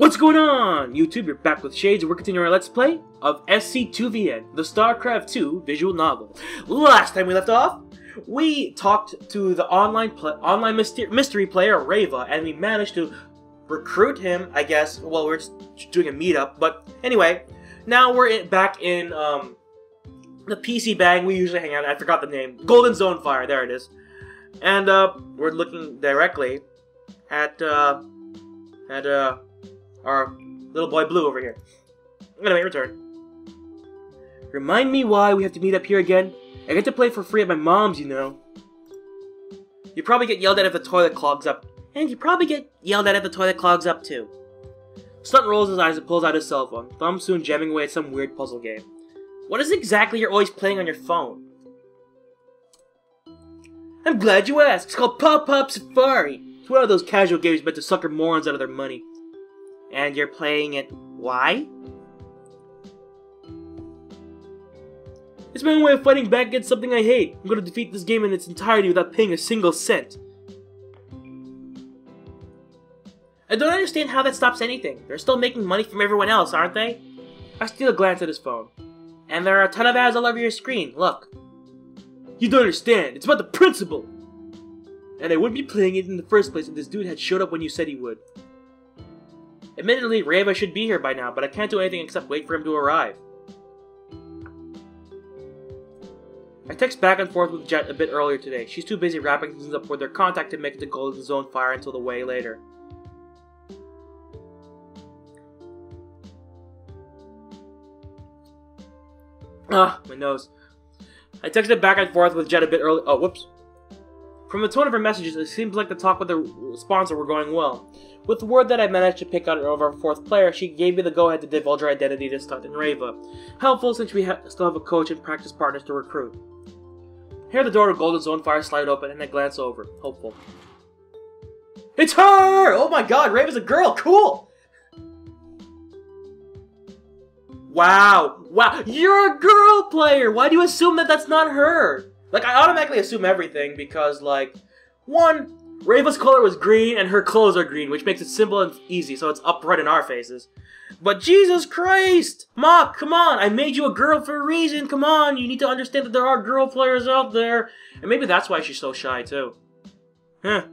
What's going on, YouTube? You're back with Shades, and we're continuing our Let's Play of SC2VN, the StarCraft 2 visual novel. Last time we left off, we talked to the online mystery player, Reva, and we managed to recruit him, I guess. Well, we're just doing a meetup, but anyway, now we're back in the PC bang we usually hang out at. I forgot the name. Golden Zone Fire, there it is. And we're looking directly at our little boy Blue over here. I'm gonna make a return. Remind me why we have to meet up here again? I get to play for free at my mom's, you know. You probably get yelled at if the toilet clogs up. And you probably get yelled at if the toilet clogs up too. Stunt rolls his eyes and pulls out his cell phone, thumb soon jamming away at some weird puzzle game. What is it exactly you're always playing on your phone? I'm glad you asked. It's called Pop-Pop Safari. It's one of those casual games meant to sucker morons out of their money. And you're playing it why? It's my own way of fighting back against something I hate. I'm gonna defeat this game in its entirety without paying a single cent. I don't understand how that stops anything. They're still making money from everyone else, aren't they? I steal a glance at his phone. And there are a ton of ads all over your screen, look. You don't understand, it's about the principle! And I wouldn't be playing it in the first place if this dude had showed up when you said he would. Admittedly, Reva should be here by now, but I can't do anything except wait for him to arrive. I text back and forth with Jet a bit earlier today. She's too busy wrapping things up for their contact to make it to Golden Zone Fire until the way later. My nose. I texted back and forth with Jet a bit early. Oh, whoops. From the tone of her messages, it seems like the talk with the sponsor were going well. With the word that I managed to pick out of our fourth player, she gave me the go-ahead to divulge her identity to Stunt and Reva. Helpful since we still have a coach and practice partners to recruit. Hear the door of Golden Zone Fire slide open and I glance over. Hopeful. It's her! Oh my god, Reva's a girl! Cool! Wow! Wow! You're a girl player! Why do you assume that that's not her? Like, I automatically assume everything because, like, one, Reva's color was green and her clothes are green, which makes it simple and easy, so it's upright in our faces. But Jesus Christ! Mock, come on! I made you a girl for a reason, come on! You need to understand that there are girl players out there! And maybe that's why she's so shy, too. Huh.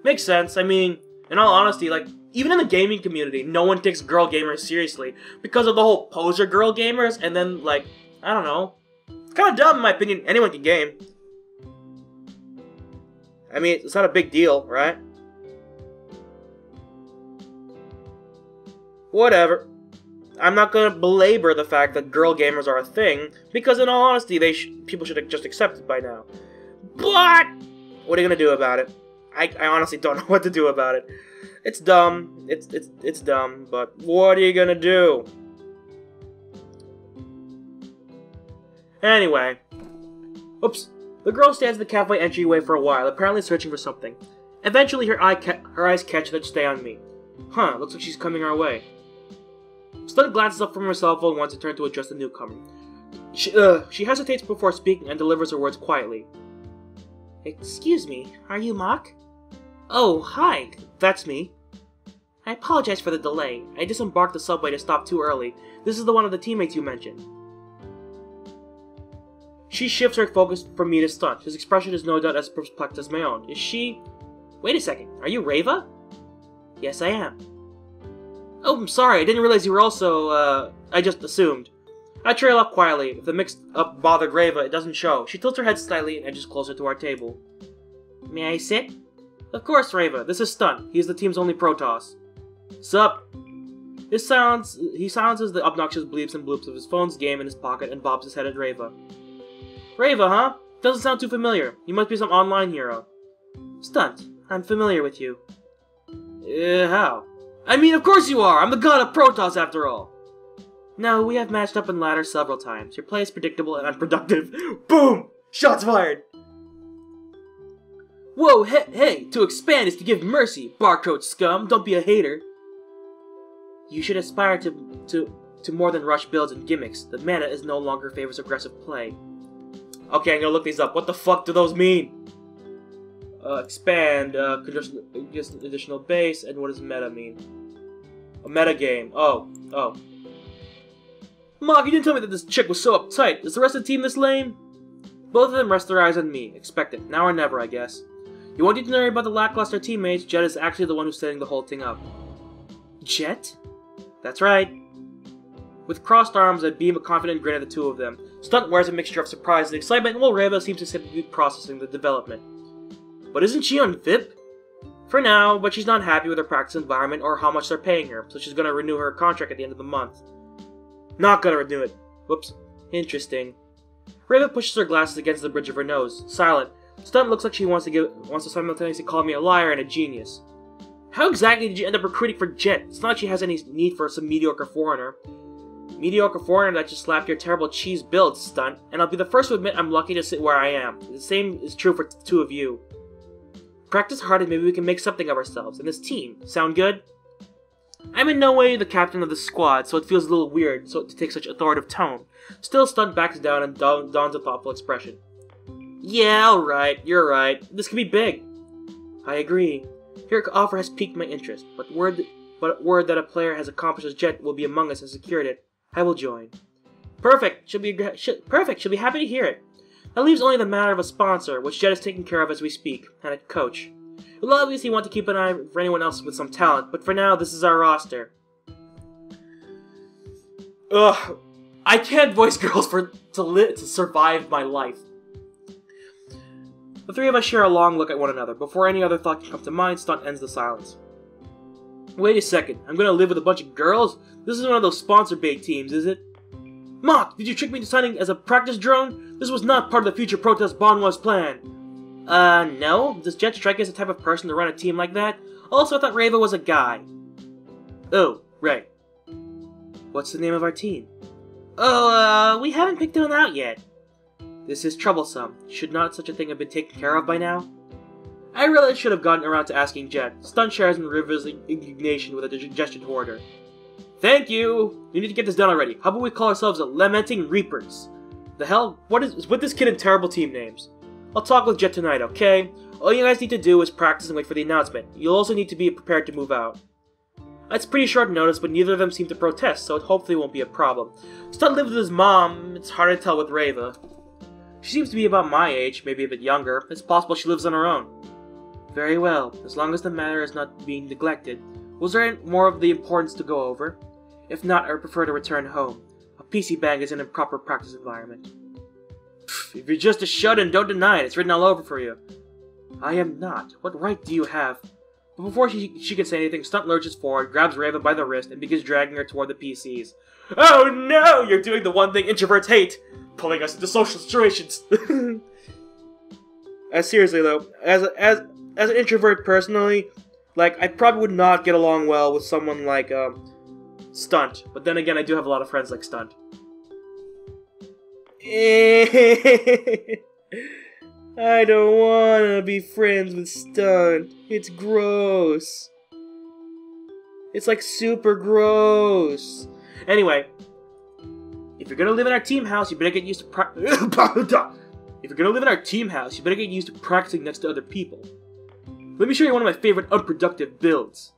Makes sense. I mean, in all honesty, like, even in the gaming community, no one takes girl gamers seriously because of the whole poser girl gamers, and then, like, I don't know. It's kind of dumb, in my opinion. Anyone can game. I mean, it's not a big deal, right? Whatever. I'm not gonna belabor the fact that girl gamers are a thing, because in all honesty, people should have just accept it by now. But what are you gonna do about it? I honestly don't know what to do about it. It's dumb. It's dumb, but what are you gonna do? Anyway. Oops. The girl stands in the cafe entryway for a while, apparently searching for something. Eventually, her eyes catch that stay on me. Huh, looks like she's coming our way. Stunt glances up from her cell phone once and turns to address the newcomer. She hesitates before speaking and delivers her words quietly. Excuse me, are you Mock? Oh, hi, that's me. I apologize for the delay. I disembarked the subway to stop too early. This is the one of the teammates you mentioned. She shifts her focus from me to Stunt. His expression is no doubt as perplexed as my own. Is she... Wait a second, are you Reva? Yes, I am. Oh, I'm sorry, I didn't realize you were also, I just assumed. I trail up quietly. If the mixed-up bothered Reva, it doesn't show. She tilts her head slightly and edges closer to our table. May I sit? Of course, Reva. This is Stunt. He is the team's only Protoss. Sup? He silences the obnoxious bleeps and bloops of his phone's game in his pocket and bobs his head at Reva. Reva, huh? Doesn't sound too familiar. You must be some online hero. Stunt, I'm familiar with you. How? I mean, of course you are! I'm the god of Protoss, after all! No, we have matched up in ladder several times. Your play is predictable and unproductive. Boom! Shots fired! Whoa, hey! To expand is to give mercy, barcode scum! Don't be a hater! You should aspire to more than rush builds and gimmicks. The meta is no longer favors aggressive play. Okay, I'm gonna look these up. What the fuck do those mean? Expand, additional base, and what does meta mean? A metagame. Oh. Mark, you didn't tell me that this chick was so uptight. Is the rest of the team this lame? Both of them rest their eyes on me. Expect it. Now or never, I guess. You won't need to worry about the lackluster teammates. Jet is actually the one who's setting the whole thing up. Jet? That's right. With crossed arms, I beam a confident grin at the two of them. Stunt wears a mixture of surprise and excitement, while Reva seems to simply be processing the development. But isn't she on VIP? For now, but she's not happy with her practice environment or how much they're paying her, so she's gonna renew her contract at the end of the month. Not gonna renew it. Whoops. Interesting. Reva pushes her glasses against the bridge of her nose, silent. Stunt looks like she wants to simultaneously call me a liar and a genius. How exactly did you end up recruiting for Jet? It's not like she has any need for some mediocre foreigner. Mediocre foreigner that just slapped your terrible cheese build, Stunt, and I'll be the first to admit I'm lucky to sit where I am. The same is true for the two of you. Practice hard and maybe we can make something of ourselves, and this team. Sound good? I'm in no way the captain of the squad, so it feels a little weird to take such authoritative tone. Still, Stunt backs down and dons a thoughtful expression. Yeah, alright, you're right. This could be big. I agree. Your offer has piqued my interest, but word that a player has accomplished as Jet will be among us and secured it. I will join. Perfect. She'll be happy to hear it. That leaves only the matter of a sponsor, which Jet is taking care of as we speak, and a coach. We'll obviously want to keep an eye for anyone else with some talent, but for now, this is our roster. Ugh. I can't voice girls to survive my life. The three of us share a long look at one another. Before any other thought can come to mind, Stunt ends the silence. Wait a second. I'm gonna live with a bunch of girls? This is one of those sponsor bait teams, is it? Mock, did you trick me into signing as a practice drone? This was not part of the future protest Bonwa's plan. No? Does Jet strike you as the type of person to run a team like that? Also, I thought Reva was a guy. Oh, right. What's the name of our team? Oh, we haven't picked one out yet. This is troublesome. Should not such a thing have been taken care of by now? I really should have gotten around to asking Jet. Stunt shares in River's indignation with a gesture toward her. Thank you! We need to get this done already. How about we call ourselves the Lamenting Reapers? The hell? What is with this kid and terrible team names? I'll talk with Jet tonight, okay? All you guys need to do is practice and wait for the announcement. You'll also need to be prepared to move out. It's pretty short notice, but neither of them seem to protest, so it hopefully won't be a problem. Stunt lives with his mom. It's hard to tell with Reva. She seems to be about my age, maybe a bit younger. It's possible she lives on her own. Very well, as long as the matter is not being neglected. Was there more of the importance to go over? If not, I would prefer to return home. A PC bang is an improper practice environment. If you're just a shut-in, don't deny it. It's written all over for you. I am not. What right do you have? But before she can say anything, Stunt lurches forward, grabs Reva by the wrist, and begins dragging her toward the PCs. Oh no! You're doing the one thing introverts hate! Pulling us into social situations! Seriously though, as an introvert personally, like, I probably would not get along well with someone like, Stunt. But then again, I do have a lot of friends like Stunt. I don't wanna be friends with Stunt. It's gross. It's like super gross. Anyway, if you're gonna live in our team house, you better get used to If you're gonna live in our team house, you better get used to practicing next to other people. Let me show you one of my favorite unproductive builds.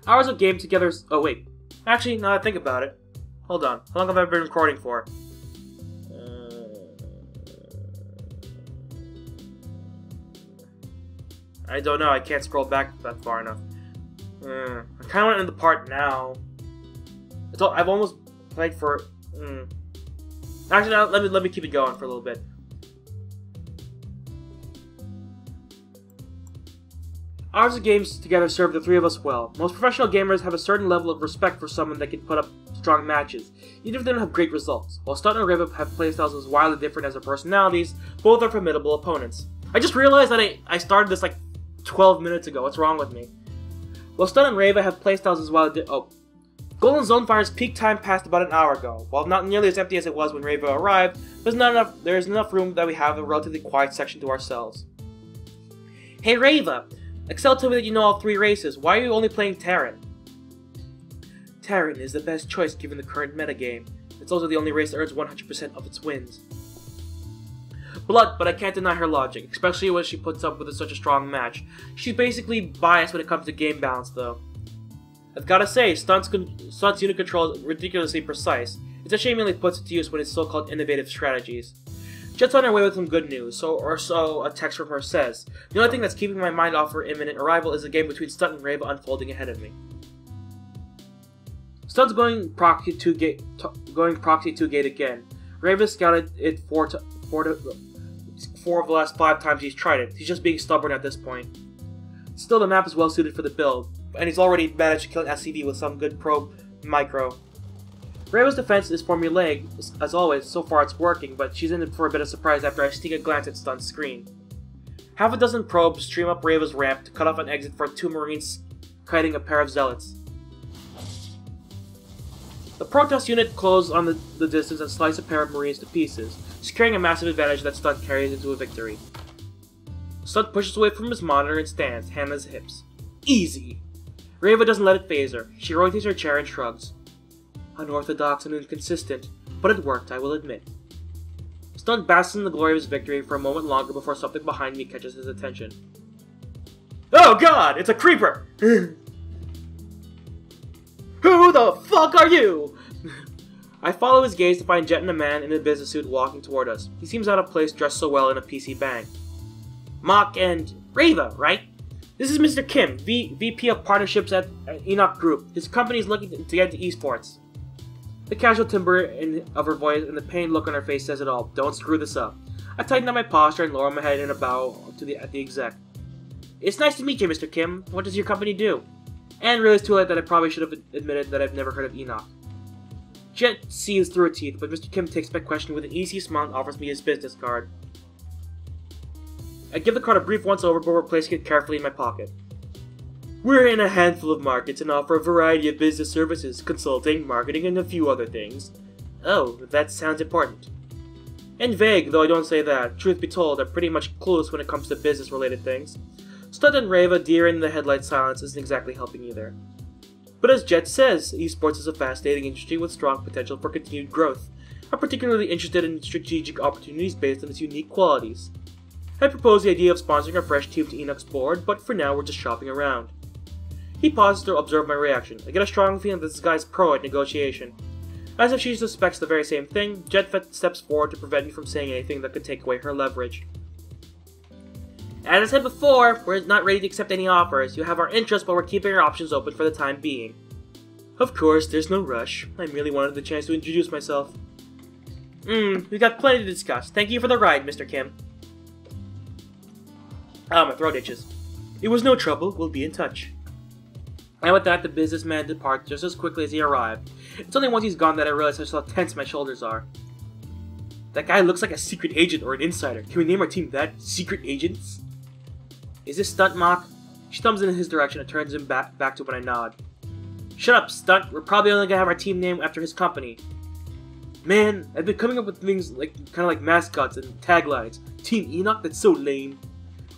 Hours of game together. Oh wait, actually, now that I think about it, hold on. How long have I been recording for? I don't know. I can't scroll back that far enough. I kind of want to end the part now. I've almost played for. Actually, no, let me keep it going for a little bit. Hours of games together serve the three of us well. Most professional gamers have a certain level of respect for someone that can put up strong matches, even if they don't have great results. While Stunt and Riva have playstyles as wildly different as their personalities, both are formidable opponents. I just realized that I started this like 12 minutes ago. What's wrong with me? While Stunt and Reva have playstyles as wildly Golden Zonefire's peak time passed about an hour ago. While not nearly as empty as it was when Reva arrived, there's enough room that we have a relatively quiet section to ourselves. Hey Reva! Excel told me that you know all three races. Why are you only playing Terran? Terran is the best choice given the current metagame. It's also the only race that earns 100% of its wins. blunt, but I can't deny her logic, especially when she puts up with such a strong match. She's basically biased when it comes to game balance, though. I've gotta say, Stunt's unit control is ridiculously precise. It's a shame he only puts it to use when it's so-called innovative strategies. Jet's on her way with some good news, or so a text from her says. The only thing that's keeping my mind off her imminent arrival is the game between Stunt and Reva unfolding ahead of me. Stunt's going proxy 2 gate again. Reva scouted it four of the last 5 times he's tried it. He's just being stubborn at this point. Still, the map is well suited for the build, and he's already managed to kill an SCV with some good probe micro. Reva's defense is formulaic, as always. So far it's working, but she's in for a bit of surprise after I sneak a glance at Stunt's screen. Half a dozen probes stream up Reva's ramp to cut off an exit for 2 Marines kiting a pair of zealots. The Protoss unit close on the distance and slice a pair of Marines to pieces, securing a massive advantage that Stunt carries into a victory. Stunt pushes away from his monitor and stands, hand on his hips. Easy! Reva doesn't let it faze her. She rotates her chair and shrugs. Unorthodox and inconsistent, but it worked, I will admit. Stunt basks in the glory of his victory for a moment longer before something behind me catches his attention. Oh god, it's a creeper! Who the fuck are you? I follow his gaze to find Jet and a man in a business suit walking toward us. He seems out of place dressed so well in a PC bag. Mock and Reva, right? This is Mr. Kim, VP of Partnerships at Enoch Group. His company is looking to get into esports. The casual timbre of her voice and the pained look on her face says it all. Don't screw this up. I tighten up my posture and lower my head in a bow at the exec. It's nice to meet you, Mr. Kim. What does your company do? And realized too late that I probably should have admitted that I've never heard of Enoch. Jet sees through her teeth, but Mr. Kim takes my question with an easy smile and offers me his business card. I give the card a brief once-over before placing it carefully in my pocket. We're in a handful of markets and offer a variety of business services, consulting, marketing, and a few other things. Oh, that sounds important. And vague, though I don't say that. Truth be told, I'm pretty much clueless when it comes to business-related things. Stunt and Reva, deer in the headlight silence, isn't exactly helping either. But as Jet says, esports is a fascinating industry with strong potential for continued growth. I'm particularly interested in strategic opportunities based on its unique qualities. I propose the idea of sponsoring a fresh team to Enoch's board, but for now we're just shopping around. He pauses to observe my reaction. I get a strong feeling that this guy's pro at negotiation. As if she suspects the very same thing, Jet steps forward to prevent me from saying anything that could take away her leverage. As I said before, we're not ready to accept any offers. You have our interest, but we're keeping our options open for the time being. Of course, there's no rush. I merely wanted the chance to introduce myself. We've got plenty to discuss. Thank you for the ride, Mr. Kim. Ah, my throat itches. It was no trouble. We'll be in touch. And with that, the businessman departs just as quickly as he arrived. It's only once he's gone that I realize just how tense my shoulders are. That guy looks like a secret agent or an insider. Can we name our team that? Secret Agents? Is this Stunt, Mock? She thumbs in his direction and turns him back to when I nod. Shut up, Stunt. We're probably only gonna have our team named after his company. Man, I've been coming up with things kind of like mascots and taglines. Team Enoch? That's so lame.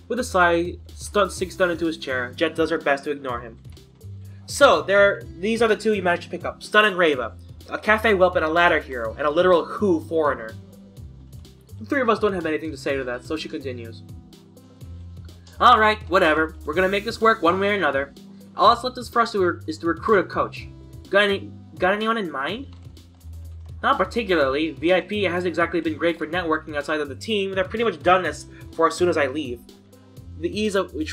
With a sigh, Stunt sinks down into his chair. Jet does her best to ignore him. So, these are the two you managed to pick up. Stunt and Reva. A cafe whelp and a ladder hero, and a literal who foreigner. The three of us don't have anything to say to that, so she continues. Alright, whatever. We're gonna make this work one way or another. All that's left for us is to recruit a coach. Got anyone in mind? Not particularly. VIP hasn't exactly been great for networking outside of the team. They're pretty much done as soon as I leave. The ease with which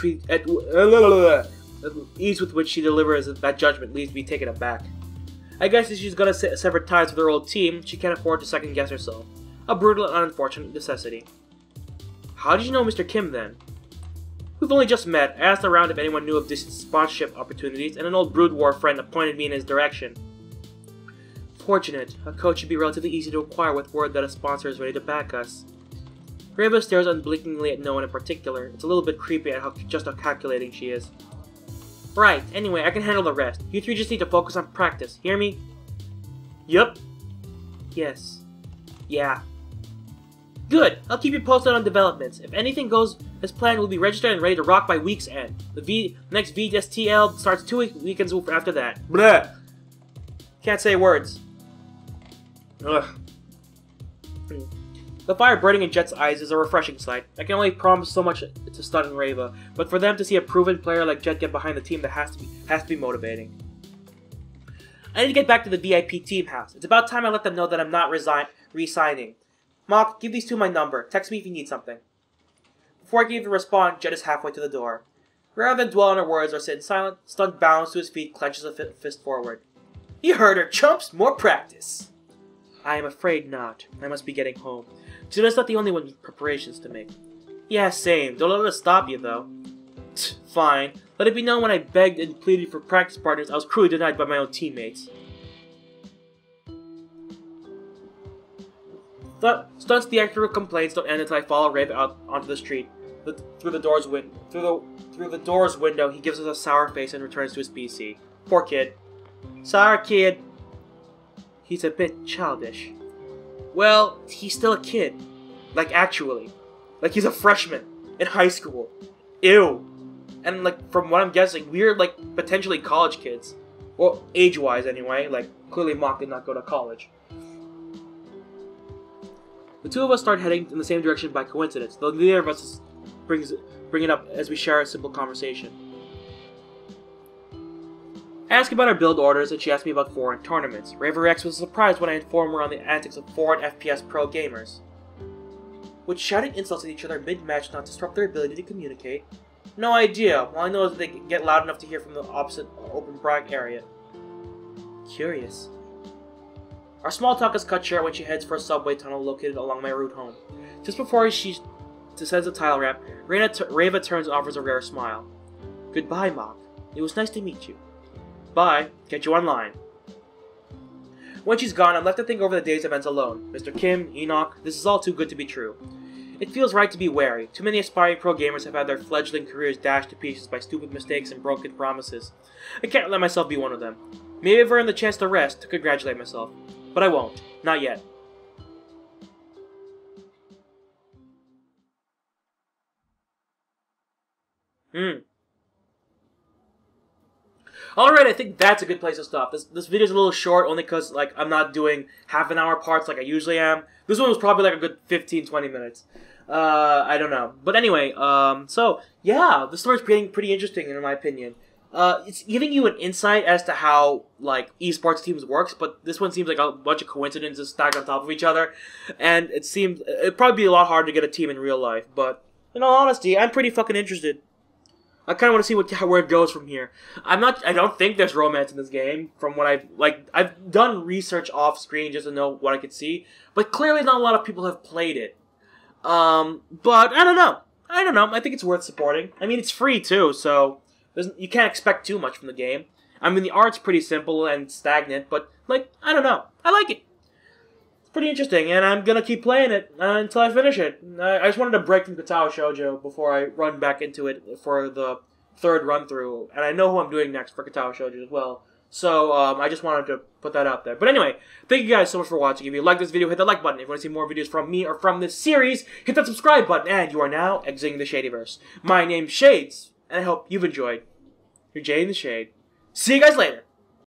she delivers that judgment leaves me taken aback. I guess if she's gonna sever ties with her old team, she can't afford to second guess herself. A brutal and unfortunate necessity. How did you know Mr. Kim then? We've only just met. I asked around if anyone knew of distant sponsorship opportunities, and an old Brood War friend pointed me in his direction. Fortunate. A coach should be relatively easy to acquire with word that a sponsor is ready to back us. Reva stares unblinkingly at no one in particular. It's a little bit creepy at just how calculating she is. Right, anyway, I can handle the rest. You three just need to focus on practice. Hear me? Yup. Yes. Yeah. Good. I'll keep you posted on developments. If anything goes as planned, we'll be registered and ready to rock by week's end. The next VSTL starts 2 weekends after that. Bleh. Can't say words. Ugh. The fire burning in Jet's eyes is a refreshing sight. I can only promise so much to Stun and Reva, but for them to see a proven player like Jet get behind the team, that has to be motivating. I need to get back to the VIP team house. It's about time I let them know that I'm not re-signing. Mock, give these two my number. Text me if you need something. Before I can even respond, Jet is halfway to the door. Rather than dwell on her words or sit in silence, Stun bounds to his feet, clenches a fist forward. You heard her, chumps! More practice! I am afraid not. I must be getting home. Juna's not the only one with preparations to make. Yeah, same. Don't let it stop you, though. Fine. Let it be known when I begged and pleaded for practice partners, I was cruelly denied by my own teammates. Stun's theatrical complaints don't end until I follow Rave out onto the street. Through the door's window, he gives us a sour face and returns to his PC. Poor kid. Sorry, kid. He's a bit childish. Well, he's still a kid. Like, actually. Like, he's a freshman in high school. Ew. And, like, from what I'm guessing, we're, like, potentially college kids. Well, age-wise, anyway. Like, clearly Mock did not go to college. The two of us start heading in the same direction by coincidence, though neither of us bring it up as we share a simple conversation. I ask about our build orders, and she asks me about foreign tournaments. Raver X was surprised when I informed her on the antics of foreign FPS pro gamers. Would shouting insults at each other mid-match not disrupt their ability to communicate? No idea. All I know is that they can get loud enough to hear from the opposite open brack area. Curious. Our small talk is cut short when she heads for a subway tunnel located along my route home. Just before she descends the tile ramp, Reva turns and offers a rare smile. Goodbye, Mock. It was nice to meet you. Bye. Catch you online. When she's gone, I'm left to think over the day's events alone. Mr. Kim, Enoch, this is all too good to be true. It feels right to be wary. Too many aspiring pro gamers have had their fledgling careers dashed to pieces by stupid mistakes and broken promises. I can't let myself be one of them. Maybe I've earned the chance to rest, to congratulate myself. But I won't. Not yet. Alright, I think that's a good place to stop. This video's a little short only because, like, I'm not doing half-an-hour parts like I usually am. This one was probably like a good 15-20 minutes. I don't know. But anyway, so, yeah, the story's pretty interesting in my opinion. It's giving you an insight as to how, like, esports teams works, but this one seems like a bunch of coincidences stacked on top of each other, and it'd probably be a lot harder to get a team in real life, but, in all honesty, I'm pretty fucking interested. I kind of want to see where it goes from here. I don't think there's romance in this game, from what I've done research off screen just to know what I could see, but clearly not a lot of people have played it. But, I don't know. I think it's worth supporting. I mean, it's free, too, so you can't expect too much from the game. I mean, the art's pretty simple and stagnant, but, like, I don't know. I like it. It's pretty interesting, and I'm gonna keep playing it until I finish it. I just wanted to break from Katao Shoujo before I run back into it for the third run-through, and I know who I'm doing next for Katao Shoujo as well. So, I just wanted to put that out there. But anyway, thank you guys so much for watching. If you like this video, hit the like button. If you want to see more videos from me or from this series, hit that subscribe button. And you are now exiting the Shadyverse. My name's Shades, and I hope you've enjoyed your Jay in the Shade. See you guys later.